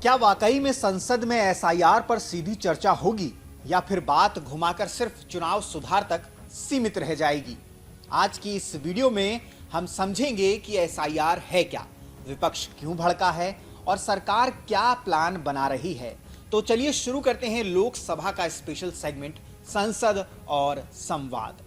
क्या वाकई में संसद में एसआईआर पर सीधी चर्चा होगी या फिर बात घुमाकर सिर्फ चुनाव सुधार तक सीमित रह जाएगी? आज की इस वीडियो में हम समझेंगे कि एसआईआर है क्या, विपक्ष क्यों भड़का है और सरकार क्या प्लान बना रही है। तो चलिए शुरू करते हैं लोकसभा का स्पेशल सेगमेंट संसद और संवाद।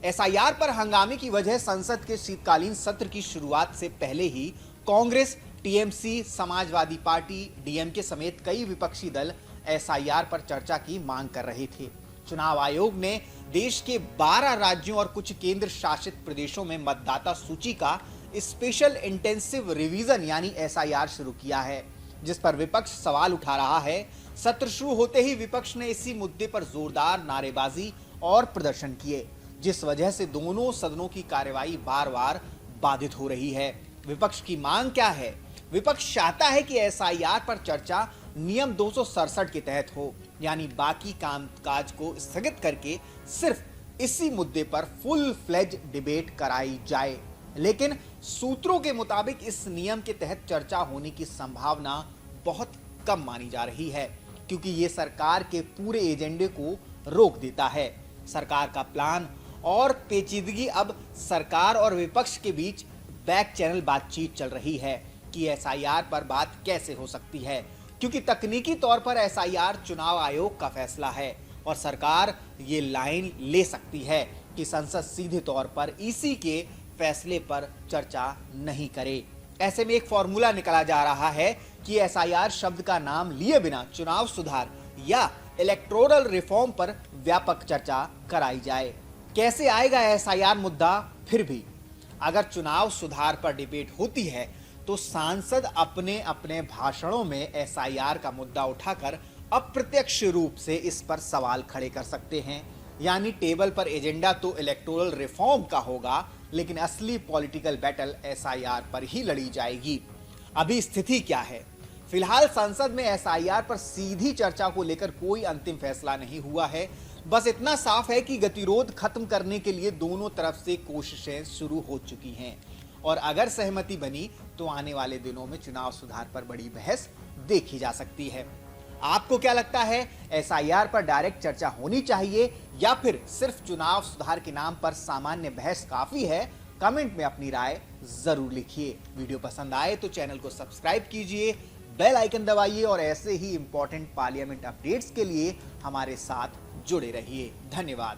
एसआईआर पर हंगामे की वजह संसद के शीतकालीन सत्र की शुरुआत से पहले ही Congress, TMC, Samajwadi party, DMK समेत कई विपक्षी दल एसआईआर पर चर्चा की मांग कर रहे थे। चुनाव आयोग ने देश के 12 राज्यों और कुछ केंद्र शासित प्रदेशों में मतदाता सूची का स्पेशल इंटेंसिव रिवीजन यानी एसआईआर शुरू किया है, जिस पर विपक्ष सवाल उठा रहा है। सत्र शुरू होते ही विपक्ष ने इसी मुद्दे पर जोरदार नारेबाजी और प्रदर्शन किए, जिस वजह से दोनों सदनों की कार्यवाही बार-बार बाधित हो रही है। विपक्ष की मांग क्या है? विपक्ष चाहता है कि एसआईआर पर चर्चा नियम 267 के तहत हो, यानी बाकी कामकाज को स्थगित करके सिर्फ इसी मुद्दे पर फुल फ्लेज डिबेट कराई जाए। लेकिन सूत्रों के मुताबिक इस नियम के तहत चर्चा होने की संभावना बहुत कम मानी जा रही है, क्योंकि ये सरकार के पूरे एजेंडे को रोक देता है। सरकार का प्लान और पेचीदगी अब सरकार और विपक्ष के बीच बैक चैनल बातचीत चल रही है कि एसआईआर पर बात कैसे हो सकती है, क्योंकि तकनीकी तौर पर एसआईआर चुनाव आयोग का फैसला है और सरकार ये लाइन ले सकती है कि संसद सीधे तौर पर इसी के फैसले पर चर्चा नहीं करे। ऐसे में एक फॉर्मूला निकाला जा रहा है कि एसआईआर शब्द का नाम लिए बिना चुनाव सुधार या इलेक्टोरल रिफॉर्म पर व्यापक चर्चा कराई जाए। कैसे आएगा एसआईआर मुद्दा? फिर भी अगर चुनाव सुधार पर डिबेट होती है तो सांसद अपने अपने भाषणों में एसआईआर का मुद्दा उठाकर अप्रत्यक्ष रूप से इस पर सवाल खड़े कर सकते हैं। यानी टेबल पर एजेंडा तो इलेक्टोरल रिफॉर्म का होगा, लेकिन असली पॉलिटिकल बैटल एसआईआर पर ही लड़ी जाएगी। अभी स्थिति क्या है? फिलहाल संसद में एसआईआर पर सीधी चर्चा को लेकर कोई अंतिम फैसला नहीं हुआ है। बस इतना साफ है कि गतिरोध खत्म करने के लिए दोनों तरफ से कोशिशें शुरू हो चुकी हैं और अगर सहमति बनी तो आने वाले दिनों में चुनाव सुधार पर बड़ी बहस देखी जा सकती है। आपको क्या लगता है, एसआईआर पर डायरेक्ट चर्चा होनी चाहिए या फिर सिर्फ चुनाव सुधार के नाम पर सामान्य बहस काफी है? कमेंट में अपनी राय जरूर लिखिए। वीडियो पसंद आए तो चैनल को सब्सक्राइब कीजिए, बेल आइकन दबाइए और ऐसे ही इंपॉर्टेंट पार्लियामेंट अपडेट्स के लिए हमारे साथ जुड़े रहिए। धन्यवाद।